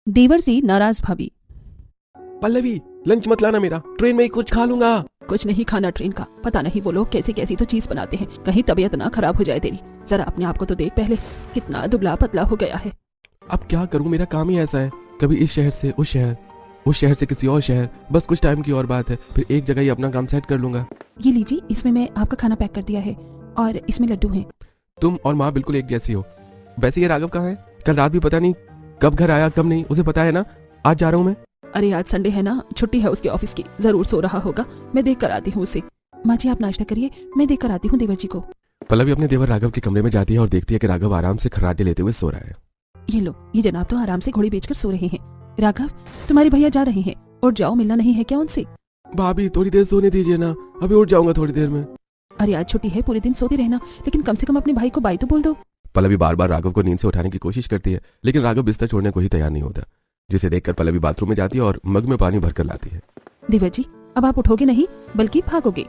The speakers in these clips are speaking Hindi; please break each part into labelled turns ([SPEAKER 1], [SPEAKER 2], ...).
[SPEAKER 1] देवर सी नाराज भाभी।
[SPEAKER 2] पल्लवी, लंच मत लाना मेरा, ट्रेन में ही कुछ खा लूंगा।
[SPEAKER 1] कुछ नहीं खाना ट्रेन का, पता नहीं वो लोग कैसी कैसी तो चीज बनाते हैं, कहीं तबीयत ना खराब हो जाए तेरी। जरा अपने आप को तो देख पहले, कितना दुबला पतला हो गया है।
[SPEAKER 2] अब क्या करूं, मेरा काम ही ऐसा है, कभी इस शहर से उस शहर, उस शहर से किसी और शहर, बस कुछ टाइम की और बात है, फिर एक जगह ही अपना काम सेट कर लूंगा।
[SPEAKER 1] ये लीजिए, इसमें मैं आपका खाना पैक कर दिया है और इसमें लड्डू हैं।
[SPEAKER 2] तुम और माँ बिल्कुल एक जैसी हो। वैसे ये राघव कहाँ है? कल रात भी पता नहीं कब घर आया कब नहीं, उसे पता है ना आज जा रहा हूँ मैं।
[SPEAKER 1] अरे आज संडे है ना, छुट्टी है उसके ऑफिस की, जरूर सो रहा होगा। मैं देख कर आती हूँ उसे। माँ जी आप नाश्ता करिए, मैं देख कर आती हूँ देवर जी को।
[SPEAKER 2] पल्लवी अपने देवर राघव के कमरे में जाती है और देखती है कि राघव आराम से खर्राटे लेते हुए सो रहा है।
[SPEAKER 1] ये लो, ये जनाब तो आराम से घोड़ी बेचकर सो रहे हैं। राघव, तुम्हारे भैया जा रहे हैं और जाओ, मिलना नहीं है क्या उनसे?
[SPEAKER 2] भाभी थोड़ी देर सोने दीजिए ना, अभी उठ जाऊंगा थोड़ी देर में।
[SPEAKER 1] अरे आज छुट्टी है, पूरे दिन सोते रहना, लेकिन कम से कम अपने भाई को बाय तो बोल दो।
[SPEAKER 2] पल्लवी बार बार राघव को नींद से उठाने की कोशिश करती है, लेकिन राघव बिस्तर छोड़ने को ही तैयार नहीं होता, जिसे देखकर पल्लवी बाथरूम में जाती है और मग में पानी भरकर लाती है।
[SPEAKER 1] देवर जी, अब आप उठोगे नहीं बल्कि भागोगे।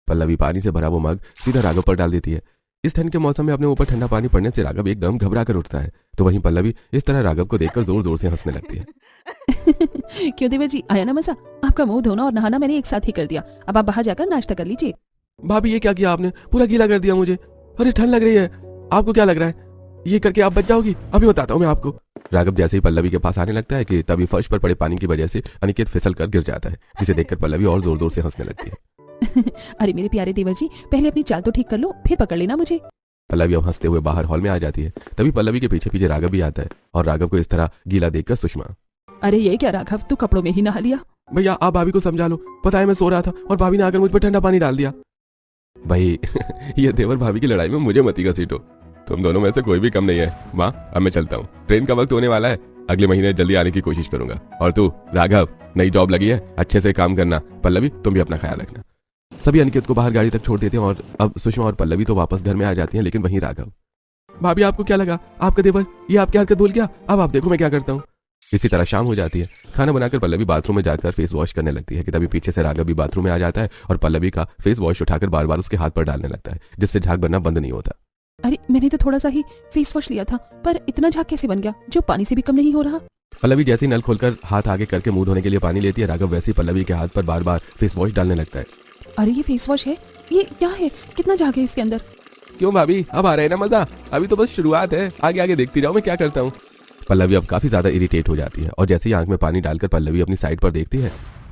[SPEAKER 2] पल्लवी पानी से भरा वो मग सीधा राघव पर डाल देती है। इस ठंड के मौसम में अपने ऊपर ठंडा पानी पड़ने से राघव एकदम घबरा कर उठता है, तो वहीं पल्लवी इस तरह राघव को देखकर जोर जोर से हंसने लगती है।
[SPEAKER 1] क्यों देवर जी, आया ना मजा? आपका मुंह धोना और नहाना मैंने एक साथ ही कर दिया, अब आप बाहर जाकर नाश्ता कर लीजिए।
[SPEAKER 2] भाभी ये क्या किया आपने, पूरा गीला कर दिया मुझे। अरे ठंड लग रही है, आपको क्या लग रहा है ये करके आप बच जाओगी? अभी बताता हूँ मैं आपको। राघव जैसे ही पल्लवी के पास आने लगता है कि तभी फर्श पर पड़े पानी की वजह से अनिकेत फिसल कर गिर जाता है, जिसे देखकर पल्लवी और जोर जोर से हंसने लगती है।
[SPEAKER 1] अरे मेरे प्यारे देवर जी, पहले अपनी चाल तो ठीक कर लो, फिर पकड़ लेना मुझे।
[SPEAKER 2] पल्लवी अब हंसते हुए बाहर हॉल में आ जाती है। तभी पल्लवी के पीछे पीछे राघव भी आता है और राघव को इस तरह गीला देखकर सुषमा,
[SPEAKER 1] अरे ये क्या राघव, तू कपड़ों में ही नहा लिया?
[SPEAKER 2] भैया आप भाभी को समझा लो, पता है मैं सो रहा था और भाभी ने आकर मुझ पर ठंडा पानी डाल दिया। भाई ये देवर भाभी की लड़ाई में मुझे मती घसीटो, तुम दोनों में से कोई भी कम नहीं है। माँ अब मैं चलता हूँ, ट्रेन का वक्त होने वाला है, अगले महीने जल्दी आने की कोशिश करूंगा। और तू राघव, नई जॉब लगी है, अच्छे से काम करना। पल्लवी तुम भी अपना ख्याल रखना। सभी अनिकेत को बाहर गाड़ी तक छोड़ देते हैं और अब सुषमा और पल्लवी तो वापस घर में आ जाती हैं, लेकिन वहीं राघव। भाभी आपको क्या लगा, आपका देवर ये आपकी हरकत भूल गया? अब आप देखो मैं क्या करता हूँ। इसी तरह शाम हो जाती है। खाना बनाकर पल्लवी बाथरूम में जाकर फेस वॉश करने लगती है कि तभी पीछे से राघव भी बाथरूम में आ जाता है और पल्लवी का फेस वॉश उठाकर बार बार उसके हाथ पर डालने लगता है, जिससे झाग बनना बंद नहीं होता।
[SPEAKER 1] अरे मैंने तो थोड़ा सा ही फेस वॉश लिया था, पर इतना झाग कैसे बन गया जो पानी से भी कम नहीं हो रहा?
[SPEAKER 2] पल्लवी जैसे ही नल खोलकर हाथ आगे करके मुंह धोने के लिए पानी लेती है, राघव वैसे ही पल्लवी के हाथ पर बार बार फेस वॉश डालने लगता है।
[SPEAKER 1] अरे ये फेस वॉश है, ये क्या है, कितना झाग है इसके अंदर?
[SPEAKER 2] क्यों भाभी, अब आ रहा है ना मजा? अभी तो बस शुरुआत है, आगे आगे देखती जाओ मैं क्या करता हूँ। पल्लवी अब काफी ज्यादा इरिटेट हो जाती है और जैसे ही आंख में पानी डालकर पल्लवी अपनी साइड पर देखती है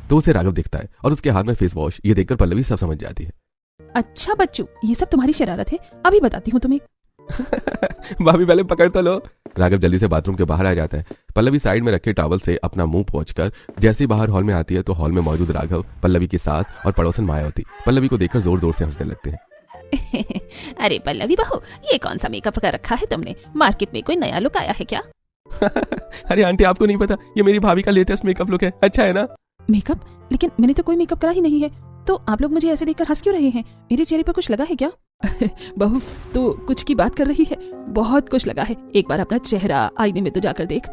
[SPEAKER 2] तो उसे राघव दिखता है और उसके हाथ में फेस वॉश। ये देखकर पल्लवी सब समझ जाती है।
[SPEAKER 1] अच्छा बच्चू, ये सब तुम्हारी शरारत है, अभी बताती हूँ तुम्हें।
[SPEAKER 2] भाभी पहले पकड़ तो लो। राघव जल्दी से बाथरूम के बाहर आ जाता है। पल्लवी साइड में रखे टॉवल से अपना मुंह पोंछकर जैसे ही बाहर हॉल में आती है तो हॉल में मौजूद राघव, पल्लवी की सास और पड़ोसन मायावती पल्लवी को देखकर जोर जोर से हंसने लगते हैं।
[SPEAKER 1] अरे पल्लवी बहू, ये कौन सा मेकअप कर रखा है तुमने? मार्केट में कोई नया लुक आया है क्या?
[SPEAKER 2] अरे आंटी आपको नहीं पता, ये मेरी भाभी का लेटेस्ट मेकअप लुक है, अच्छा है ना?
[SPEAKER 1] मेकअप? लेकिन मैंने तो कोई मेकअप करा ही नहीं है, तो आप लोग मुझे ऐसे देखकर हंस क्यों रहे हैं? मेरे चेहरे पर कुछ लगा है क्या? बहू तो कुछ की बात कर रही है, बहुत कुछ लगा है, एक बार अपना चेहरा आईने में तो जाकर देख।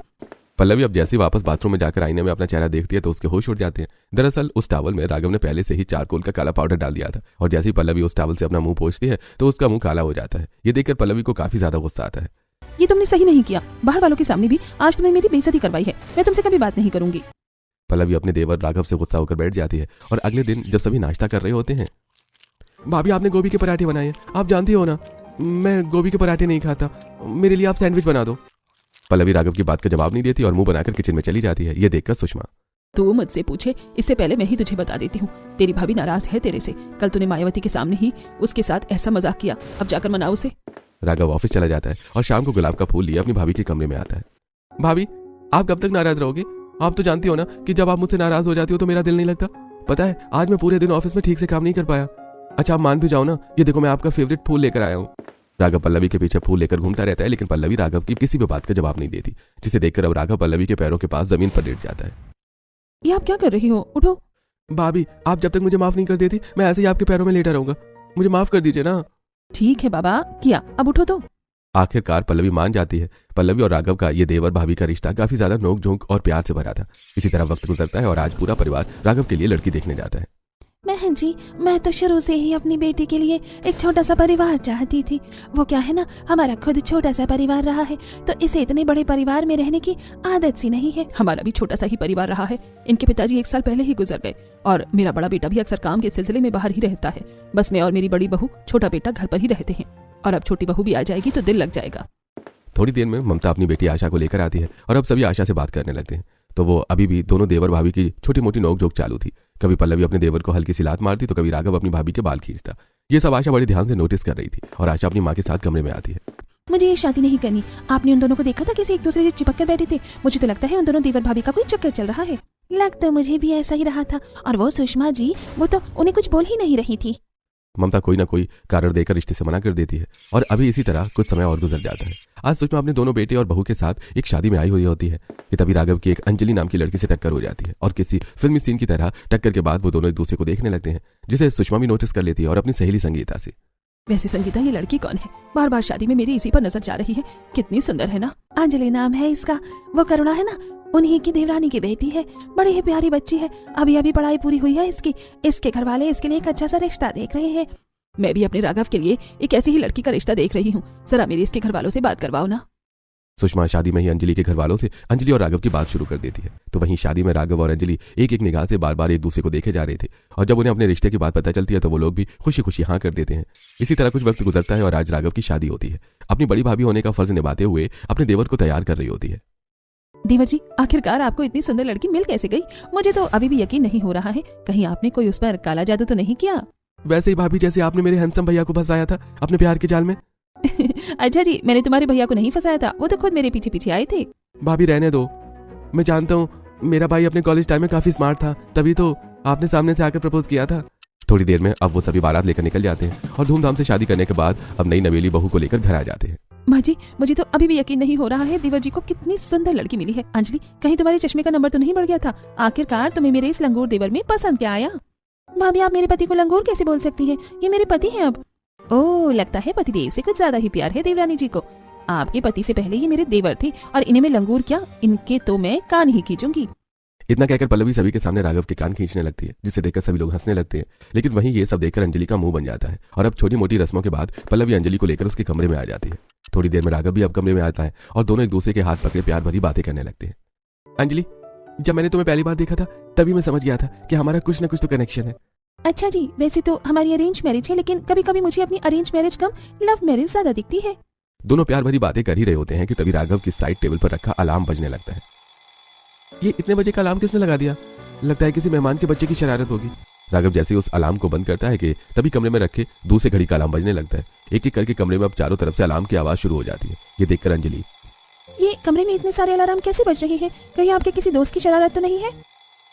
[SPEAKER 2] पल्लवी अब जैसे ही वापस बाथरूम में जाकर आईने में अपना चेहरा देखती है तो उसके होश उड़ जाते हैं। दरअसल उस टॉवल में राघव ने पहले से ही चारकोल का काला पाउडर डाल दिया था और जैसे ही पल्लवी उस टॉवल से अपना मुंह पोंछती है तो उसका मुंह काला हो जाता है। ये देखकर पल्लवी को काफी ज्यादा गुस्सा आता है।
[SPEAKER 1] ये तुमने सही नहीं किया, बाहर वालों के सामने भी आज तुमने मेरी बेइज्जती करवाई है, मैं तुमसे कभी बात नहीं करूंगी।
[SPEAKER 2] पल्लवी अपने देवर राघव से गुस्सा होकर बैठ जाती है और अगले दिन जब सभी नाश्ता कर रहे होते हैं, भाभी आपने गोभी के पराठे बनाए हैं, आप जानती हो ना मैं गोभी के पराठे नहीं खाता, मेरे लिए आप सैंडविच बना दो। पल्लवी राघव की बात का जवाब नहीं देती और मुंह बनाकर किचन में चली जाती है। ये देखकर सुषमा,
[SPEAKER 1] तू मुझसे पूछे इससे पहले मैं ही तुझे बता देती हूँ, तेरी भाभी नाराज है तेरे से। कल तूने मायावती के सामने ही उसके साथ ऐसा मजाक किया, अब जाकर मनाओ उसे।
[SPEAKER 2] राघव ऑफिस चला जाता है और शाम को गुलाब का फूल लिए अपनी भाभी के कमरे में आता है। भाभी आप कब तक नाराज रहोगे? आप तो जानती हो ना कि जब आप मुझसे नाराज हो जाती हो तो मेरा दिल नहीं लगता। पता है आज मैं पूरे दिन ऑफिस में ठीक से काम नहीं कर पाया। अच्छा आप मान भी जाओ ना, ये देखो मैं आपका फेवरेट फूल लेकर आया हूँ। राघव पल्लवी के पीछे फूल लेकर घूमता रहता है, लेकिन पल्लवी राघव की किसी भी बात का जवाब नहीं देती, जिसे देखकर अब राघव पल्लवी के पैरों के पास जमीन पर लेट जाता है।
[SPEAKER 1] ये आप क्या कर रही हो, उठो।
[SPEAKER 2] भाभी आप जब तक मुझे माफ नहीं कर देती मैं ऐसे ही आपके पैरों में लेटा रहूंगा, मुझे माफ कर दीजिए ना।
[SPEAKER 1] ठीक है बाबा, किया, अब उठो तो।
[SPEAKER 2] आखिरकार पल्लवी मान जाती है। पल्लवी और राघव का ये देवर भाभी का रिश्ता काफी ज्यादा नोक झोंक और प्यार से भरा था। इसी तरह वक्त गुजरता है और आज पूरा परिवार राघव के लिए लड़की देखने जाता है।
[SPEAKER 1] बहन जी, मैं तो शुरू से ही अपनी बेटी के लिए एक छोटा सा परिवार चाहती थी। वो क्या है ना, हमारा खुद छोटा सा परिवार रहा है, तो इसे इतने बड़े परिवार में रहने की आदत सी नहीं है। हमारा भी छोटा सा ही परिवार रहा है। इनके पिताजी 1 साल पहले ही गुजर गए और मेरा बड़ा बेटा भी अक्सर काम के सिलसिले में बाहर ही रहता है। बस मैं और मेरी बड़ी बहू, छोटा बेटा घर पर ही रहते हैं और अब छोटी बहू भी आ जाएगी तो दिल लग जाएगा।
[SPEAKER 2] थोड़ी देर में ममता अपनी बेटी आशा को लेकर आती है और अब सभी आशा से बात करने लगते हैं। तो वो अभी भी दोनों देवर भाभी की छोटी मोटी नोकझोंक चालू थी। कभी पल्लवी अपने देवर को हल्की सी लात मारती तो कभी राघव अपनी भाभी के बाल खींचता। ये सब आशा बड़े ध्यान से नोटिस कर रही थी और आशा अपनी माँ के साथ कमरे में आती है।
[SPEAKER 1] मुझे ये शादी नहीं करनी। आपने उन दोनों को देखा था कैसे एक दूसरे से चिपक कर बैठे थे। मुझे तो लगता है उन दोनों देवर भाभी का कोई चक्कर चल रहा है। लग तो मुझे भी ऐसा ही रहा था। और वो सुषमा जी, वो तो उन्हें कुछ बोल ही नहीं रही थी।
[SPEAKER 2] ममता कोई ना कोई कारण देकर रिश्ते से मना कर देती है और अभी इसी तरह कुछ समय और गुजर जाता है। आज सुषमा अपने दोनों बेटे और बहू के साथ एक शादी में आई हुई होती है कि तभी राघव की एक अंजलि नाम की लड़की से टक्कर हो जाती है और किसी फिल्मी सीन की तरह टक्कर के बाद वो दोनों एक दूसरे को देखने लगते हैं, जिसे सुषमा भी नोटिस कर लेती है और अपनी सहेली संगीता से।
[SPEAKER 1] वैसे संगीता, ये लड़की कौन है? बार बार शादी में मेरी इसी पर नजर जा रही है। कितनी सुंदर है ना। अंजलि नाम है इसका। वो करुणा है ना, उन्हीं की देवरानी की बेटी है। बड़ी ही प्यारी बच्ची है। अभी अभी पढ़ाई पूरी हुई है इसकी। इसके घर वाले इसके लिए एक अच्छा सा रिश्ता देख रहे हैं। मैं भी अपने राघव के लिए एक ऐसी ही लड़की का रिश्ता देख रही हूँ। जरा मेरी इसके घर वालों से बात करवाओ ना।
[SPEAKER 2] सुषमा शादी में ही अंजलि के घर वालों से अंजलि और राघव की बात शुरू कर देती है। तो वहीं शादी में राघव और अंजलि एक एक निगाह से बार बार एक दूसरे को देखे जा रहे थे और जब उन्हें अपने रिश्ते की बात पता चलती है तो वो लोग भी खुशी खुशी हाँ कर देते हैं। इसी तरह कुछ वक्त गुजरता है और आज राघव की शादी होती है। अपनी बड़ी भाभी होने का फर्ज निभाते हुए अपने देवर को तैयार कर रही होती है।
[SPEAKER 1] देवर जी, आखिरकार आपको इतनी सुंदर लड़की मिल कैसे गई? मुझे तो अभी भी यकीन नहीं हो रहा है। कहीं आपने कोई उस पर काला जादू तो नहीं किया?
[SPEAKER 2] वैसे ही भाभी, जैसे आपने मेरे हैंडसम भैया को फंसाया था अपने प्यार के जाल में।
[SPEAKER 1] अच्छा जी, मैंने तुम्हारे भैया को नहीं फंसाया था। वो तो खुद मेरे पीछे पीछे आए थे।
[SPEAKER 2] भाभी रहने दो। मैं जानता हूँ मेरा भाई अपने कॉलेज टाइम में काफी स्मार्ट था, तभी तो आपने सामने से आकर प्रपोज किया था। थोड़ी देर में अब वो सभी बारात लेकर निकल जाते हैं और धूमधाम से शादी करने के बाद अब नई नवेली बहू को लेकर घर आ जाते हैं।
[SPEAKER 1] माँ जी, मुझे तो अभी भी यकीन नहीं हो रहा है देवर जी को कितनी सुंदर लड़की मिली है। अंजलि, कहीं तुम्हारे चश्मे का नंबर तो नहीं बढ़ गया था? आखिरकार तुम्हें मेरे इस लंगूर देवर में पसंद क्या आया? भाभी, आप मेरे पति को लंगूर कैसे बोल सकती हैं? ये मेरे पति हैं अब। ओह, लगता है पतिदेव से कुछ ज्यादा ही प्यार है देवरानी जी को। आपके पति से पहले ये मेरे देवर थे और इन्हें मैं लंगूर क्या, इनके तो मैं कान ही खींचूंगी।
[SPEAKER 2] इतना कहकर पल्लवी सभी के सामने राघव के कान खींचने लगती है, जिसे देखकर सभी लोग हंसने लगते हैं। लेकिन वहीं ये सब देखकर अंजलि का मुंह बन जाता है और अब छोटी मोटी रस्मों के बाद पल्लवी अंजलि को लेकर उसके कमरे में आ जाती है। थोड़ी देर में राघव भी अब कमरे में आता है और दोनों एक दूसरे के हाथ पकड़े प्यार भरी बातें करने लगते हैं। अंजलि, जब मैंने तुम्हें पहली बार देखा था तभी मैं समझ गया था कि हमारा कुछ न कुछ तो कनेक्शन है।
[SPEAKER 1] अच्छा जी, वैसे तो हमारी अरेंज मैरिज है, लेकिन कभी कभी मुझे अपनी अरेंज मैरिज कम लव मैरिज ज्यादा दिखती है।
[SPEAKER 2] दोनों प्यार भरी बातें कर ही रहे होते हैं कि तभी राघव की साइड टेबल पर रखा अलार्म बजने लगता है। ये इतने बजे का अलार्म किसने लगा दिया? लगता है किसी मेहमान के बच्चे की शरारत होगी। राघव जैसे ही उस अलार्म को बंद करता है कि तभी कमरे में रखे दूसरे घड़ी का अलार्म बजने लगता है। एक एक करके कमरे में अब चारों तरफ से अलार्म की आवाज शुरू हो जाती है। ये देखकर अंजलि,
[SPEAKER 1] ये कमरे में इतने सारे अलार्म कैसे बज रहे हैं? कहीं आपके किसी दोस्त की शरारत तो नहीं है?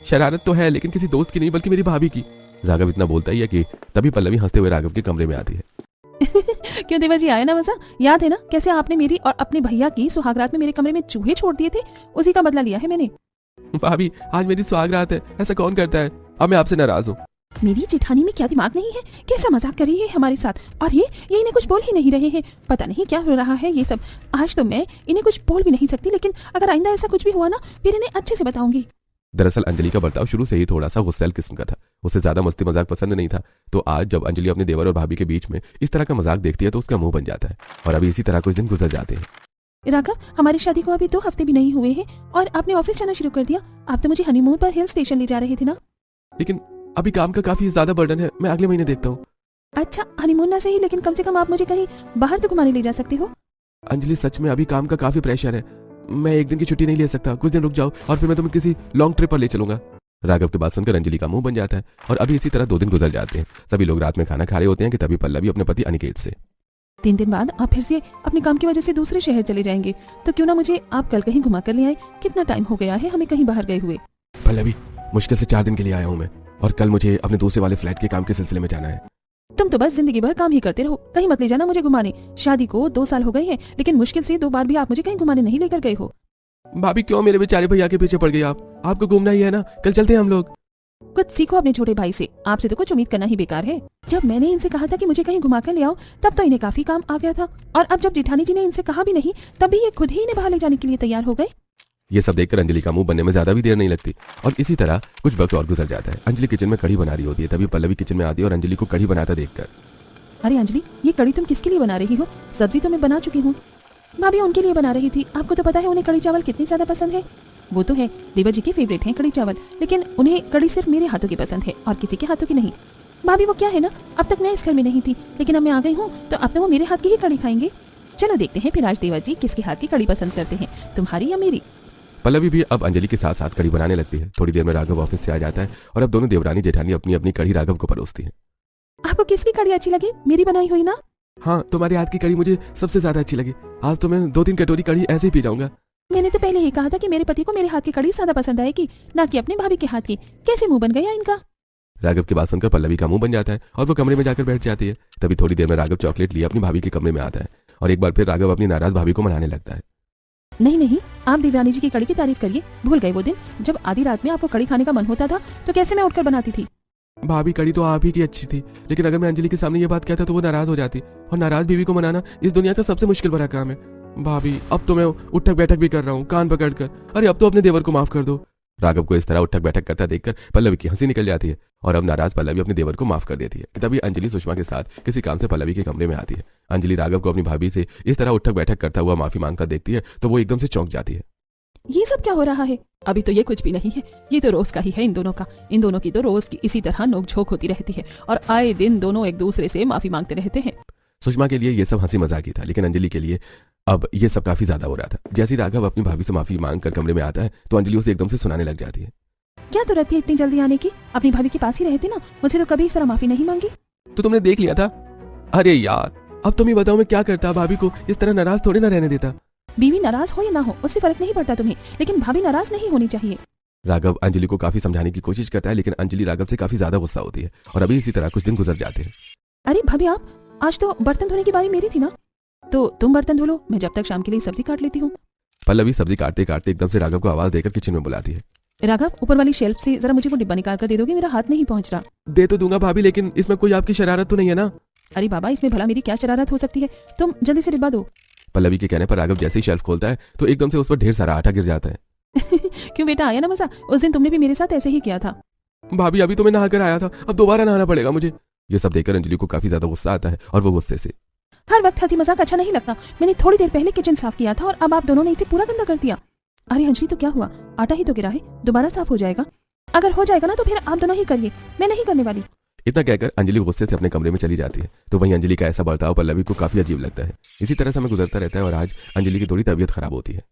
[SPEAKER 2] शरारत तो है, लेकिन किसी दोस्त की नहीं बल्कि मेरी भाभी की। राघव इतना बोलता ही है कि तभी पल्लवी हंसते हुए राघव के कमरे में आती है।
[SPEAKER 1] क्यों देवर जी, आया ना मजा? याद है ना कैसे आपने मेरी और अपने भैया की सुहागरात में मेरे कमरे में चूहे छोड़ दिए थे? उसी का बदला लिया है मैंने।
[SPEAKER 2] भाभी, आज मेरी सुहागरात है, ऐसा कौन करता है? अब मैं आपसे नाराज हूँ।
[SPEAKER 1] मेरी जेठानी में क्या दिमाग नहीं है? कैसा मजाक कर रही है हमारे साथ? और ये इन्हें कुछ बोल ही नहीं रहे हैं। पता नहीं क्या हो रहा है ये सब। आज तो मैं इन्हें कुछ बोल भी नहीं सकती, लेकिन अगर आइंदा ऐसा कुछ भी हुआ ना फिर इन्हें अच्छे से बताऊंगी।
[SPEAKER 2] दरअसल अंजलि का बर्ताव शुरू से ही थोड़ा सा गुस्सैल किस्म का था। उसे ज्यादा मस्ती मजाक पसंद नहीं था। तो आज जब अंजलि अपने देवर और भाभी के बीच में इस तरह का मजाक देखती है तो उसका मुंह बन जाता है और अभी इसी तरह कुछ दिन गुजर जाते हैं।
[SPEAKER 1] राघव, हमारी शादी को अभी 2 हफ्ते भी नहीं हुए हैं और आपने ऑफिस जाना शुरू कर दिया। आप तो मुझे हनीमून पर हिल स्टेशन ले जा रहे थे ना?
[SPEAKER 2] लेकिन अभी काम का काफी ज्यादा बर्डन है, मैं अगले महीने देखता हूँ।
[SPEAKER 1] अच्छा, हनीमून ना सही, लेकिन कम से कम आप मुझे कहीं बाहर तो घुमाने ले जा सकते हो।
[SPEAKER 2] अंजलि, सच में अभी काम का काफी प्रेशर है, मैं एक दिन की छुट्टी नहीं ले सकता। कुछ दिन रुक जाओ और फिर मैं तुम्हें किसी लॉन्ग ट्रिप पर ले चलूंगा। राघव की बात सुनकर अंजलि का मुंह बन जाता है और अभी इसी तरह 2 दिन गुजर जाते हैं। सभी लोग रात में खाना खा रहे होते हैं कि तभी पल्लवी अपने पति अनिकेत से,
[SPEAKER 1] 3 दिन बाद आप फिर से अपने काम की वजह से दूसरे शहर चले जाएंगे, तो क्यों ना मुझे आप कल कहीं घुमा कर ले आए? कितना टाइम हो गया है हमें कहीं बाहर गए हुए।
[SPEAKER 2] पल्लवी, मुश्किल से 4 दिन के लिए आया हूँ मैं और कल मुझे अपने दूसरे वाले फ्लैट के काम के सिलसिले में जाना है।
[SPEAKER 1] तुम तो बस जिंदगी भर काम ही करते रहो, कहीं मत ले जाना मुझे घुमाने। शादी को 2 साल हो गए हैं, लेकिन मुश्किल से 2 बार भी आप मुझे कहीं घुमाने नहीं लेकर गए हो।
[SPEAKER 2] भाभी, क्यों मेरे बेचारे भैया के पीछे पड़ गई आप? आपको घूमना ही है ना, कल चलते हैं हम लोग।
[SPEAKER 1] कुछ सीखो अपने छोटे भाई से, आपसे तो कुछ उम्मीद करना ही बेकार है। जब मैंने इनसे कहा था कि मुझे कहीं घुमा कर ले आओ, तब तो इन्हें काफी काम आ गया था, और अब जब जेठानी जी ने इनसे कहा भी नहीं, तब भी ये खुद ही इन्हें बाहर ले जाने के लिए तैयार हो गए।
[SPEAKER 2] ये सब देखकर अंजलि का मुंह बनने में ज्यादा भी देर नहीं लगती और इसी तरह कुछ वक्त और गुजर जाता है। अंजलि किचन में कढ़ी बना रही होती है, तभी पल्लवी किचन में आती है और अंजलि को कढ़ी बनाता देखकर।
[SPEAKER 1] अरे अंजलि, ये कढ़ी तुम किसके लिए बना रही हो? सब्जी तो मैं बना चुकी हूँ। भाभी उनके लिए बना रही थी। आपको तो पता है उन्हें कढ़ी चावल कितनी ज्यादा पसंद है। वो तो है, देवर जी के फेवरेट हैं कढ़ी चावल, लेकिन उन्हें कढ़ी सिर्फ मेरे हाथों की पसंद है और किसी के हाथों की नहीं। भाभी वो क्या है ना, अब तक मैं इस घर में नहीं थी, लेकिन अब मैं आ गई हूँ तो अब तो वो मेरे हाथ की ही कढ़ी खाएंगे। चलो देखते हैं फिर आज देवर जी किसके हाथ की कढ़ी पसंद करते हैं, तुम्हारी या मेरी।
[SPEAKER 2] पल्लवी भी अब अंजलि के साथ साथ कढ़ी बनाने लगती है। थोड़ी देर में राघव ऑफिस से आ जाता है और अब दोनों देवरानी जेठानी अपनी अपनी कढ़ी राघव को परोसती है।
[SPEAKER 1] आपको किसकी कढ़ी अच्छी लगी? मेरी बनाई हुई ना?
[SPEAKER 2] हाँ, तुम्हारे हाथ की कढ़ी मुझे सबसे ज्यादा अच्छी लगी। आज तो मैं 2-3 कटोरी कढ़ी ऐसे ही पी जाऊंगा।
[SPEAKER 1] मैंने तो पहले ही कहा था कि मेरे पति को मेरे हाथ की कढ़ी ज्यादा पसंद आएगी, ना कि अपने भाभी के हाथ की। कैसे मुंह बन गया इनका?
[SPEAKER 2] राघव की बात सुनकर पल्लवी का मुंह बन जाता है और वो कमरे में जाकर बैठ जाती है। तभी थोड़ी देर में राघव चॉकलेट लिए अपनी भाभी के कमरे में आता है और एक बार फिर राघव अपनी नाराज भाभी को मनाने लगता है।
[SPEAKER 1] नहीं नहीं, आप देवरानी जी की कढ़ी की तारीफ करिए। भूल गए वो दिन जब आधी रात में आपको कढ़ी खाने का मन होता था तो कैसे मैं उठकर बनाती थी।
[SPEAKER 2] भाभी कढ़ी तो आप ही की अच्छी थी, लेकिन अगर मैं अंजलि के सामने ये बात कहता तो वो नाराज हो जाती और नाराज बीवी को मनाना इस दुनिया का सबसे मुश्किल भरा काम है। भाभी अब तो मैं उठक बैठक भी कर रहा हूँ कान पकड़ कर। अरे अब तो अपने देवर को माफ कर दो। राघव को इस तरह उठक बैठक करता देखकर पल्लवी की हंसी निकल जाती है और अब नाराज पल्लवी अपने देवर को माफ कर देती है। तभी अंजलि सुषमा के साथ किसी काम से पल्लवी के कमरे में आती है। अंजलि राघव को अपनी भाभी से इस तरह उठक बैठक करता हुआ माफी मांगता देखती है तो वो एकदम से चौंक जाती है।
[SPEAKER 1] ये सब क्या हो रहा है? अभी तो ये कुछ भी नहीं है, ये तो रोज का ही है इन दोनों का। इन दोनों की तो रोज की इसी तरह नोकझोंक होती रहती है और आए दिन दोनों एक दूसरे से माफी मांगते रहते हैं।
[SPEAKER 2] सुषमा के लिए ये सब हंसी मजाक ही था, लेकिन अंजलि के लिए अब ये सब काफी ज्यादा हो रहा था। जैसे राघव अपनी भाभी से माफी मांग कर कमरे में आता है तो अंजलि उसे एकदम से सुनाने लग जाती है।
[SPEAKER 1] क्या जरूरत थी इतनी जल्दी आने की? अपनी भाभी के पास ही रहते ना, मुझे तो कभी इस तरह माफी नहीं मांगी।
[SPEAKER 2] तो तुमने देख लिया था। अरे यार, अब तुम ही बताओ मैं क्या करता, भाभी को इस तरह नाराज थोड़ी ना रहने देता।
[SPEAKER 1] बीवी नाराज हो या ना हो उससे फर्क नहीं पड़ता तुम्हें, लेकिन भाभी नाराज नहीं होनी चाहिए।
[SPEAKER 2] राघव अंजलि को काफी समझाने की कोशिश करता है, लेकिन अंजलि राघव से काफी ज्यादा गुस्सा होती है और अभी इसी तरह कुछ दिन गुजर जाते हैं।
[SPEAKER 1] अरे भाभी, आप आज तो बर्तन धोने की बारी मेरी थी ना, तो तुम बर्तन धो लो, मैं जब तक शाम के लिए सब्जी काट लेती हूँ।
[SPEAKER 2] पल्लवी सब्जी काटते काटते एकदम से राघव को आवाज देकर किचन में बुलाती है।
[SPEAKER 1] राघव, ऊपर वाली शेल्फ से जरा मुझे वो डिब्बा निकाल कर दे दोगे? मेरा हाथ नहीं पहुंच रहा।
[SPEAKER 2] दे तो दूंगा भाभी, लेकिन इसमें कोई आपकी शरारत तो नहीं है ना?
[SPEAKER 1] अरे बाबा, इसमें भला मेरी क्या शरारत हो सकती है? तुम जल्दी से डिब्बा दो।
[SPEAKER 2] पल्लवी के कहने पर राघव जैसे ही शेल्फ खोलता है तो एकदम से उस पर ढेर सारा आटा गिर जाता है।
[SPEAKER 1] क्यों बेटा, आया ना मजा? उस दिन तुमने भी मेरे साथ ऐसे ही किया था।
[SPEAKER 2] भाभी अभी तो मैं नहाकर आया था, अब दोबारा नहाना पड़ेगा मुझे। ये सब देखकर अंजलि को काफी ज्यादा गुस्सा आता है और वो गुस्से से,
[SPEAKER 1] हर वक्त हंसी मजाक अच्छा नहीं लगता। मैंने थोड़ी देर पहले किचन साफ किया था और अब आप दोनों ने इसे पूरा गंदा कर दिया। अरे अंजलि, तो क्या हुआ? आटा ही तो गिरा है, दोबारा साफ हो जाएगा। अगर हो जाएगा ना तो फिर आप दोनों ही करिए, मैं नहीं करने वाली।
[SPEAKER 2] इतना कहकर अंजलि गुस्से से अपने कमरे में चली जाती है। तो वहीं अंजलि का ऐसा बर्ताव पल्लवी को काफी अजीब लगता है। इसी तरह समय गुजरता रहता है और आज अंजलि की थोड़ी तबीयत खराब होती है।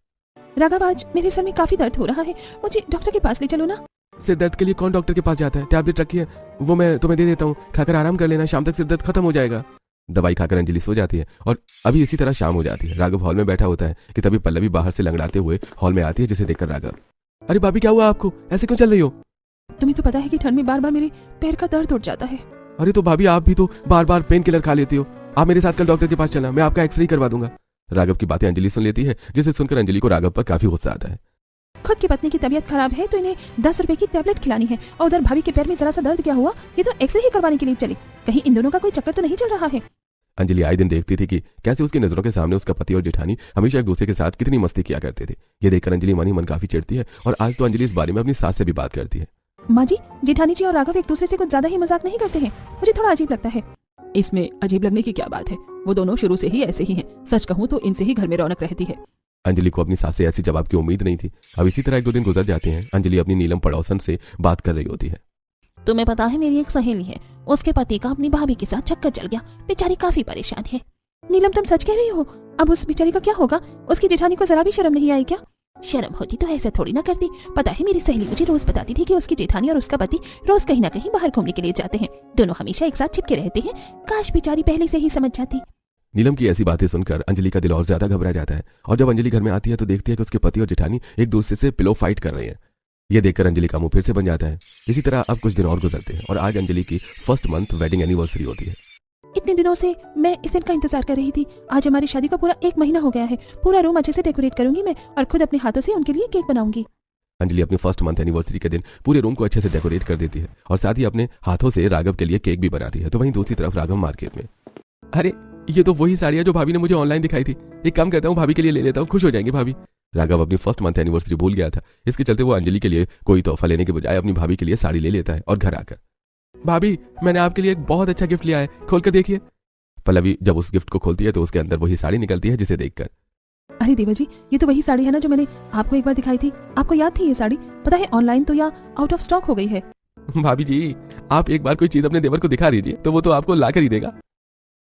[SPEAKER 1] राघव, आज मेरे सर में काफी दर्द हो रहा है, मुझे डॉक्टर के पास ले चलो ना।
[SPEAKER 2] सिर दर्द के लिए कौन डॉक्टर के पास जाता है? टैबलेट रखी है, वो मैं तुम्हें दे देता हूँ, खाकर आराम कर लेना, शाम तक सिर दर्द खत्म हो जाएगा। दवाई खाकर अंजलि सो जाती है और अभी इसी तरह शाम हो जाती है। राघव हॉल में बैठा होता है कि तभी पल्लवी बाहर से लंगड़ाते हुए हॉल में आती है, जिसे देखकर राघव, अरे भाभी क्या हुआ आपको, ऐसे क्यों चल रही हो?
[SPEAKER 1] तुम्हें तो पता है कि ठंड में बार बार मेरे पैर का दर्द उठ जाता है।
[SPEAKER 2] अरे तो भाभी आप भी तो बार बार पेन किलर खा लेती हो, आप मेरे साथ कल डॉक्टर के पास चलना, मैं आपका एक्सरे करवा दूंगा। राघव की बातें अंजलि सुन लेती है, जिसे सुनकर अंजलि को राघव पर काफी गुस्सा आता है।
[SPEAKER 1] खुद की पत्नी की तबीयत खराब है तो इन्हें 10 रुपए की टैबलेट खिलानी है और उधर भाभी के पैर में जरा सा दर्द क्या हुआ, ये तो एक्सरे ही करवाने के लिए चले। कहीं इन दोनों का कोई चक्कर तो नहीं चल रहा है?
[SPEAKER 2] अंजलि आए दिन देखती थी कि कैसे उसकी नजरों के सामने उसका पति और जेठानी हमेशा एक दूसरे के साथ कितनी मस्ती किया करते थे। ये देखकर अंजलि मन ही मन काफी चिढ़ती है और आज तो अंजलि इस बारे में अपनी सास से भी बात करती है।
[SPEAKER 1] माँ जी, जेठानी जी और राघव एक दूसरे से कुछ ज्यादा ही मजाक नहीं करते हैं, मुझे थोड़ा अजीब लगता है। इसमें अजीब लगने की क्या बात है, वो दोनों शुरू से ही ऐसे ही हैं। सच कहूँ तो इनसे ही घर में रौनक रहती है।
[SPEAKER 2] अंजलि को अपनी सास से ऐसी जवाब की उम्मीद नहीं थी। अब इसी तरह 1-2 दिन गुजर जाते हैं। अंजलि अपनी नीलम पड़ोसन से बात कर रही होती है।
[SPEAKER 1] तुम्हें पता है, मेरी एक सहेली है, उसके पति का अपनी भाभी के साथ चक्कर चल गया, बेचारी काफी परेशान है। नीलम, तुम सच कह रही हो? अब उस बेचारी का क्या होगा? उसकी जेठानी को जरा भी शर्म नहीं आई क्या? शर्म होती तो ऐसा थोड़ी ना करती। पता है, मेरी सहेली मुझे रोज बताती थी कि उसकी जेठानी और उसका पति रोज कहीं ना कहीं बाहर घूमने के लिए जाते हैं, दोनों हमेशा एक साथ छिपके रहते हैं। काश बेचारी पहले से ही समझ जाती।
[SPEAKER 2] नीलम की ऐसी बातें सुनकर अंजलि का दिल और ज्यादा घबरा जाता है और जब अंजलि घर में आती है तो देखती है कि उसके पति और जेठानी एक दूसरे से पिलो फाइट कर रहे हैं। ये देखकर अंजलि का मुंह फिर से बन जाता है। इसी तरह अब कुछ दिन और गुजरते हैं और आज अंजलि की फर्स्ट मंथ वेडिंग एनिवर्सरी होती है।
[SPEAKER 1] इतने दिनों से मैं इस दिन का इंतजार कर रही थी। आज हमारी शादी को पूरा 1 महीना हो गया है। पूरा रूम अच्छे से डेकोरेट करूंगी मैं और खुद अपने हाथों से उनके लिए केक बनाऊंगी।
[SPEAKER 2] अंजलि अपनी फर्स्ट मंथ एनिवर्सरी के दिन पूरे रूम को अच्छे से डेकोरेट कर देती है और साथ ही अपने हाथों से राघव के लिए केक भी बनाती है। तो वहीं दूसरी तरफ राघव मार्केट में, अरे ये तो वही साड़ी है जो भाभी ने मुझे ऑनलाइन दिखाई थी। एक काम करता हूँ, भाभी के लिए ले लेता हूँ, खुश हो जाएंगे भाभी। राघव अपनी फर्स्ट मंथ एनिवर्सरी भूल गया था। इसके चलते वो अंजलि के लिए कोई तोहफा लेने के बजाय अपनी भाभी के लिए साड़ी ले लेता है और घर आकर, भाभी मैंने आपके लिए एक बहुत अच्छा गिफ्ट लिया है, खोल कर देखिए। पल्लवी जब उस गिफ्ट को खोलती है तो उसके अंदर वही साड़ी निकलती है जिसे देखकर,
[SPEAKER 1] अरे देवर जी, ये तो वही साड़ी है ना जो मैंने आपको एक बार दिखाई थी। आपको याद थी ये साड़ी? पता है ऑनलाइन तो या आउट ऑफ स्टॉक हो गई है।
[SPEAKER 2] भाभी जी आप एक बार कोई चीज अपने देवर को दिखा दीजिए तो वो तो आपको ला कर ही देगा।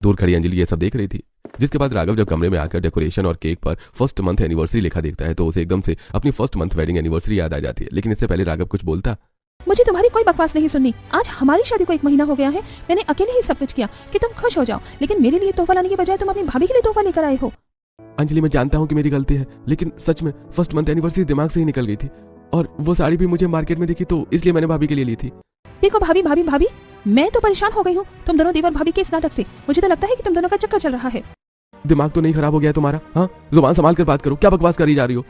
[SPEAKER 2] दूर खड़ी अंजलि ये सब देख रही थी। जिसके बाद राघव जब कमरे में आकर डेकोरेशन और केक पर फर्स्ट मंथ एनिवर्सरी लिखा देखता है तो उसे एकदम से अपनी फर्स्ट मंथ वेडिंग एनिवर्सरी याद आ जाती है। लेकिन इससे पहले राघव कुछ बोलता,
[SPEAKER 1] मुझे तुम्हारी कोई बकवास नहीं सुननी। आज हमारी शादी को 1 महीना हो गया है। मैंने अकेले ही सब कुछ किया कि तुम खुश हो जाओ, लेकिन मेरे लिए तोहफा लाने के बजाय तुम अपनी भाभी के लिए तोहफा लेकर आए हो।
[SPEAKER 2] अंजलि मैं जानता हूँ कि मेरी गलती है, लेकिन सच में फर्स्ट मंथ एनिवर्सरी दिमाग से ही निकल गई थी और वो साड़ी भी मुझे मार्केट में दिखी तो इसलिए मैंने भाभी के लिए ली थी।
[SPEAKER 1] देखो भाभी भाभी भाभी, मैं तो परेशान हो गई हूँ तुम दोनों देवर भाभी के इस नाटक से। मुझे तो लगता है कि तुम दोनों का चक्कर चल रहा है।
[SPEAKER 2] दिमाग तो नहीं खराब हो गया है तुम्हारा? हाँ, जुबान संभाल कर बात करो, क्या बकवास करी जा रही हो।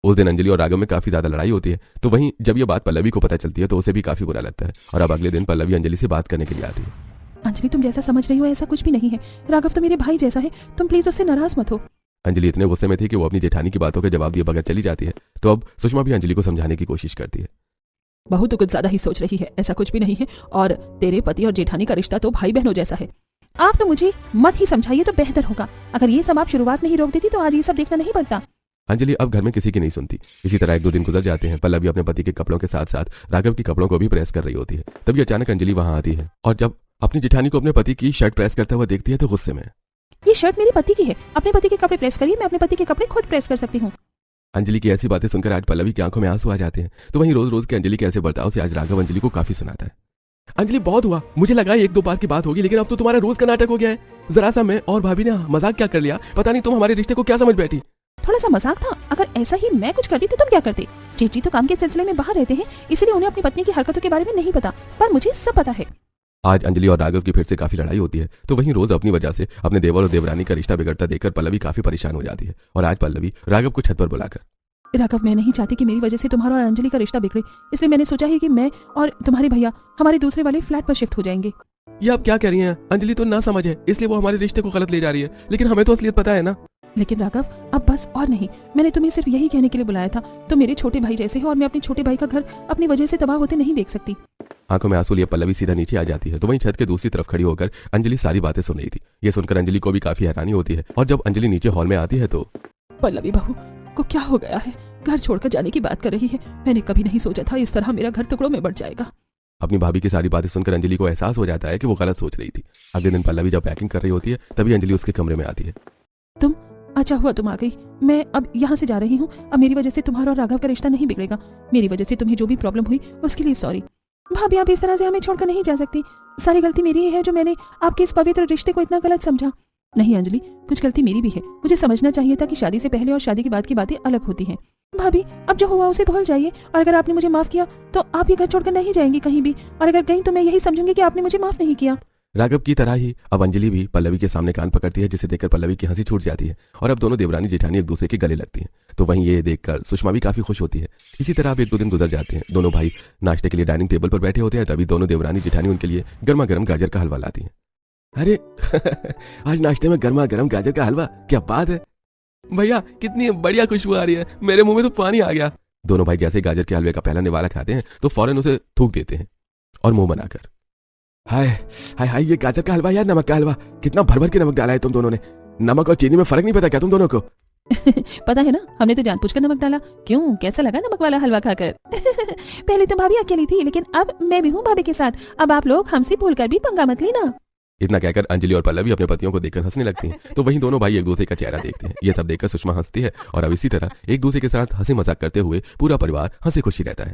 [SPEAKER 2] उस दिन अंजलि और राघव में काफी ज्यादा लड़ाई होती है। तो वहीं जब ये बात पल्लवी को पता चलती है तो उसे भी काफी बुरा लगता है और अब अगले दिन पल्लवी अंजलि से बात करने के लिए आती है।
[SPEAKER 1] अंजलि तुम जैसा समझ रही हो ऐसा कुछ भी नहीं है। राघव तो मेरे भाई जैसा है, तुम प्लीज उससे नाराज मत हो।
[SPEAKER 2] अंजलि इतने गुस्से में थी कि वो अपनी जेठानी की बातों के जवाब दिए बगैर चली जाती है। तो अब सुषमा भी अंजलि को समझाने की कोशिश करती है।
[SPEAKER 1] बहू तो कुछ ज्यादा ही सोच रही है, ऐसा कुछ भी नहीं है। और तेरे पति और जेठानी का रिश्ता तो भाई बहनों जैसा है। आप तो मुझे मत ही समझाइए तो बेहतर होगा। अगर ये सब आप शुरुआत में ही रोक देती तो आज ये सब देखना नहीं पड़ता।
[SPEAKER 2] अंजलि अब घर में किसी की नहीं सुनती। इसी तरह 1-2 दिन गुजर जाते हैं। पल्लवी अपने पति के कपड़ों के साथ साथ राघव के कपड़ों को भी प्रेस कर रही होती है। तभी अचानक अंजलि वहां आती है और जब अपनी जेठानी को अपने पति की शर्ट प्रेस करते हुए देखती है तो गुस्से में,
[SPEAKER 1] ये शर्ट मेरे पति की है, अपने पति के कपड़े प्रेस करिए, मैं अपने पति के कपड़े खुद प्रेस कर सकती हूँ।
[SPEAKER 2] अंजलि की ऐसी बातें सुनकर आज पल्लवी की आंखों में आंसू आ जाते हैं। तो वहीं रोज रोज के अंजलि के ऐसे बर्ताव से आज राघव अंजलि को काफी सुनाता है। अंजलि बहुत हुआ, मुझे लगा 1-2 बार की बात होगी, लेकिन अब तो तुम्हारा रोज का नाटक हो गया है। जरा सा मैं और भाभी ने मजाक क्या कर लिया, पता नहीं तुम हमारे रिश्ते को क्या समझ बैठी।
[SPEAKER 1] थोड़ा सा मजाक था। अगर ऐसा ही मैं कुछ करती तो तुम क्या करते? जेठी तो काम के सिलसिले में बाहर रहते हैं, इसलिए उन्हें अपनी पत्नी की हरकतों के बारे में नहीं पता, पर मुझे सब पता है।
[SPEAKER 2] आज अंजलि और राघव की फिर से काफी लड़ाई होती है। तो वहीं रोज अपनी वजह से अपने देवर और देवरानी का रिश्ता बिगड़ता देखकर पल्लवी काफी परेशान हो जाती है। और आज पल्लवी राघव को छत पर बुलाकर,
[SPEAKER 1] राघव मैं नहीं चाहती कि मेरी वजह से तुम्हारा और अंजलि का रिश्ता बिगड़े, इसलिए मैंने सोचा है कि मैं और तुम्हारे भैया हमारे दूसरे वाले फ्लैट पर शिफ्ट हो जाएंगे।
[SPEAKER 2] ये आप क्या कह रही हैं? अंजलि तो ना समझ है, इसलिए वो हमारे रिश्ते को गलत ले जा रही है, लेकिन हमें तो असलियत पता है ना।
[SPEAKER 1] लेकिन राघव अब बस और नहीं, मैंने तुम्हें सिर्फ यही कहने के लिए बुलाया था। तुम मेरे छोटे भाई जैसे हो और मैं अपने छोटे भाई का घर अपनी वजह से तबाह होते नहीं देख सकती।
[SPEAKER 2] आंखों में आंसू लिए पल्लवी सीधा नीचे आ जाती है। तो वहीं छत के दूसरी तरफ खड़ी होकर अंजलि सारी बातें सुन रही थी। ये सुनकर अंजलि को भी काफी हैरानी होती है। और जब अंजलि नीचे हॉल में आती है तो
[SPEAKER 1] पल्लवी बहू को क्या हो गया है? घर छोड़कर जाने की बात कर रही है। मैंने कभी नहीं सोचा था इस तरह मेरा घर टुकड़ों में बढ़ जाएगा।
[SPEAKER 2] अपनी भाभी की सारी बातें सुनकर अंजलि को एहसास हो जाता है कि वो गलत सोच रही थी। अगले दिन पल्लवी जब पैकिंग कर रही होती है तभी अंजलि उसके कमरे में आती है।
[SPEAKER 1] तुम अच्छा हुआ तुम आ गई। मैं अब यहाँ से जा रही हूँ। अब मेरी वजह से तुम्हारा और राघव का रिश्ता नहीं बिगड़ेगा। मेरी वजह से तुम्हें जो भी प्रॉब्लम हुई उसके लिए सॉरी। भाभी आप इस तरह से हमें छोड़कर नहीं जा सकती। सारी गलती मेरी ही है जो मैंने आपके इस पवित्र रिश्ते को इतना गलत समझा। नहीं अंजलि, कुछ गलती मेरी भी है। मुझे समझना चाहिए था कि शादी से पहले और शादी के बाद की बातें अलग होती हैं। भाभी अब जो हुआ उसे भूल जाइए, और अगर आपने मुझे माफ किया तो आप ये घर छोड़कर नहीं जाएंगी कहीं भी, और अगर गई तो मैं यही समझूंगी कि आपने मुझे माफ नहीं किया।
[SPEAKER 2] राघव की तरह ही अब अंजलि भी पल्लवी के सामने कान पकड़ती है, जिसे देखकर पल्लवी की हंसी छूट जाती है और अब दोनों देवरानी जेठानी एक दूसरे के गले लगती हैं। तो वहीं ये देखकर सुषमा भी काफी खुश होती है। इसी तरह अब 1-2 दिन गुजर जाते हैं। दोनों भाई नाश्ते के लिए डाइनिंग टेबल पर बैठे होते हैं। तभी दोनों देवरानी जेठानी उनके लिए गर्मा गर्म गाजर का हलवा लाती हैं। अरे आज नाश्ते में गर्मा गर्म गाजर का हलवा, क्या बात है भैया, कितनी बढ़िया खुशबू आ रही है, मेरे मुंह में तो पानी आ गया। दोनों भाई जैसे गाजर के हलवे का पहला निवाला खाते हैं तो फौरन उसे थूक देते हैं और मुंह बनाकर, हाय हाय हाय, ये गाजर का हलवा या नमक का हलवा, कितना भर भर के नमक डाला है तुम दोनों ने। नमक और चीनी में फर्क नहीं पता क्या तुम दोनों को?
[SPEAKER 1] पता है ना, हमने तो जानबूझकर नमक डाला। क्यों, कैसा लगा नमक वाला हलवा खाकर? पहले तो भाभी अकेली थी, लेकिन अब मैं भी हूँ भाभी के साथ। अब आप लोग हमसे भूलकर भी पंगा मत लेना।
[SPEAKER 2] इतना कहकर अंजलि और पल्लवी अपने पतियों को देखकर हंसने लगती हैं। तो वहीं दोनों भाई एक दूसरे का चेहरा देखते हैं। ये सब देखकर सुषमा हंसती है और अब इसी तरह एक दूसरे के साथ हंसी मजाक करते हुए पूरा परिवार हंसी खुशी रहता है।